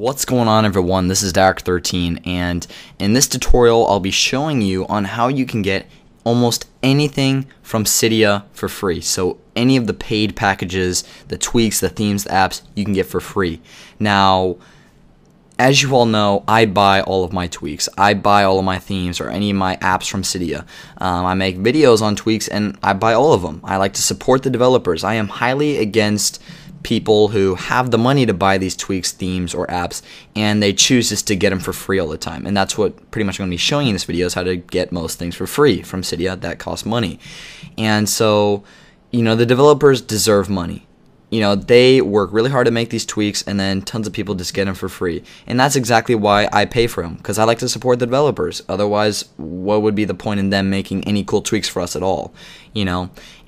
What's going on, everyone? This is Derek13, and in this tutorial I'll be showing you on how you can get almost anything from Cydia for free. So any of the paid packages, the tweaks, the themes, the apps, you can get for free. Now, as you all know, I buy all of my tweaks. I buy all of my themes or any of my apps from Cydia. I make videos on tweaks and I buy all of them. I like to support the developers. I am highly against people who have the money to buy these tweaks, themes, or apps, and they choose just to get them for free all the time. And that's what pretty much I'm going to be showing you in this video, is how to get most things for free from Cydia that cost money. And so, the developers deserve money. They work really hard to make these tweaks, and then tons of people just get them for free. And that's exactly why I pay for them, because I like to support the developers. Otherwise, what would be the point in them making any cool tweaks for us at all?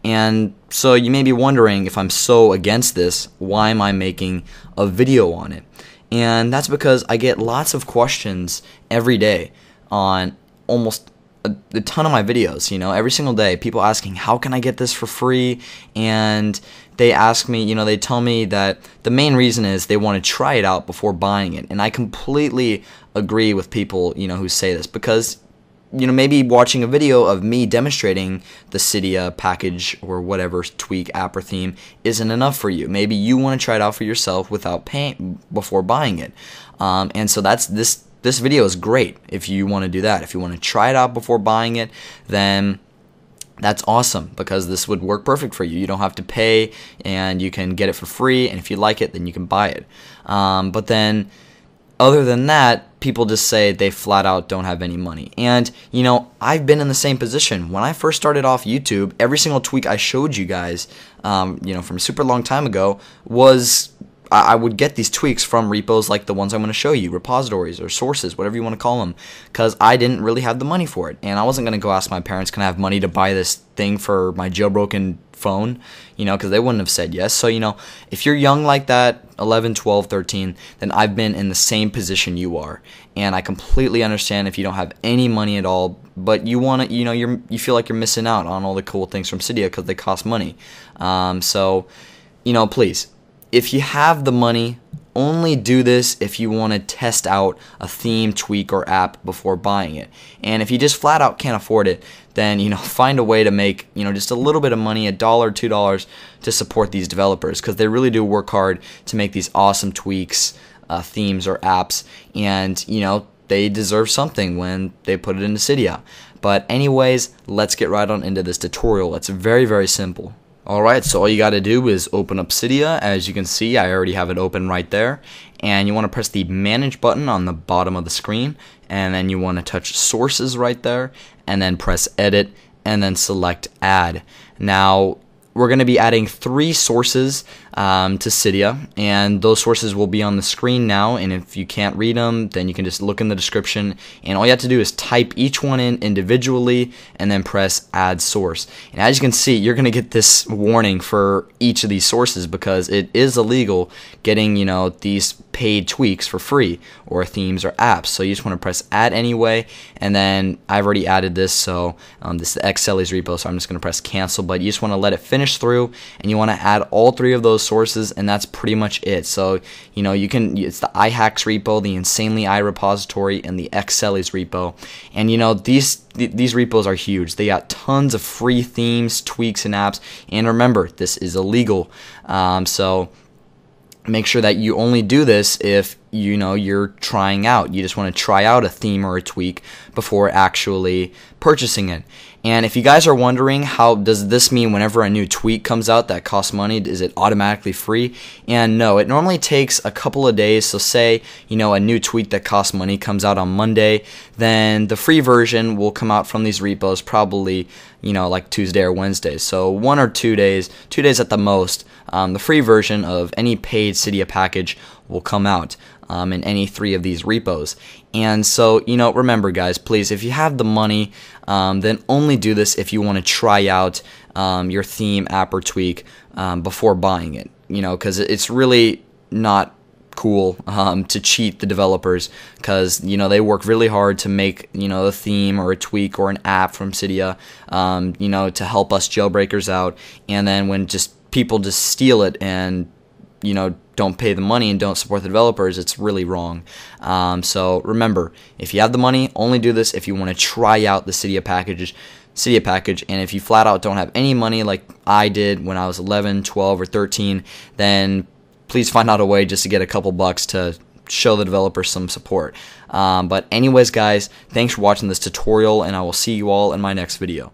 And so you may be wondering, if I'm so against this, why am I making a video on it? And that's because I get lots of questions every day on almost a ton of my videos. Every single day, people asking, how can I get this for free? And they ask me, they tell me that the main reason is they want to try it out before buying it. And I completely agree with people, who say this, because maybe watching a video of me demonstrating the Cydia package or whatever tweak, app, or theme isn't enough for you. Maybe you want to try it out for yourself without paying before buying it. And so this video is great if you want to do that. If you want to try it out before buying it, then that's awesome, because this would work perfect for you. You don't have to pay, and you can get it for free, and if you like it, then you can buy it. But then, other than that, people just say they flat out don't have any money. And, I've been in the same position. When I first started off YouTube, every single tweak I showed you guys, from a super long time ago, was I would get these tweaks from repos like the ones I'm going to show you, repositories or sources, whatever you want to call them, because I didn't really have the money for it. And I wasn't going to go ask my parents, can I have money to buy this thing for my jailbroken phone, because they wouldn't have said yes. So, if you're young like that, 11, 12, 13, then I've been in the same position you are. And I completely understand if you don't have any money at all, but you want to, you feel like you're missing out on all the cool things from Cydia because they cost money. So, please, if you have the money, only do this if you want to test out a theme, tweak, or app before buying it. And if you just flat out can't afford it, then find a way to make just a little bit of money, $1, $2, to support these developers, because they really do work hard to make these awesome tweaks, themes, or apps, and they deserve something when they put it into Cydia. But anyways, let's get right on into this tutorial. It's very, very simple. Alright, so all you got to do is open up Cydia. As you can see, I already have it open right there. And you want to press the Manage button on the bottom of the screen. And then you want to touch Sources right there. And then press Edit. And then select Add. Now, we're going to be adding 3 sources to Cydia, and those sources will be on the screen now, and if you can't read them, then you can just look in the description, and all you have to do is type each one in individually and then press Add Source. And as you can see, you're going to get this warning for each of these sources, because it is illegal getting these paid tweaks for free, or themes or apps. So you just want to press Add anyway, and then I've already added this, so this is the XL's repo, so I'm just going to press Cancel. But you just want to let it finish through, and you want to add all 3 of those sources, and that's pretty much it. So you can, it's the iHacks repo, the Insanely I repository, and the XL's repo. And these repos are huge. They got tons of free themes, tweaks, and apps. And remember, this is illegal. So make sure that you only do this if you're trying out. You just want to try out a theme or a tweak before actually purchasing it. And if you guys are wondering, how does this mean whenever a new tweak comes out that costs money, is it automatically free? And no, it normally takes a couple of days. So say, a new tweak that costs money comes out on Monday, then the free version will come out from these repos probably, like Tuesday or Wednesday. So 1 or 2 days, 2 days at the most, the free version of any paid Cydia package will come out in any 3 of these repos. And so, remember guys, please, if you have the money, then only do this if you want to try out your theme, app, or tweak before buying it, because it's really not cool to cheat the developers, because they work really hard to make a theme or a tweak or an app from Cydia, to help us jailbreakers out, and then when people just steal it and don't pay the money and don't support the developers, it's really wrong. So remember, if you have the money, only do this if you want to try out the Cydia package. And if you flat out don't have any money like I did when I was 11, 12, or 13, then please find out a way just to get a couple bucks to show the developers some support. But anyways, guys, thanks for watching this tutorial, and I will see you all in my next video.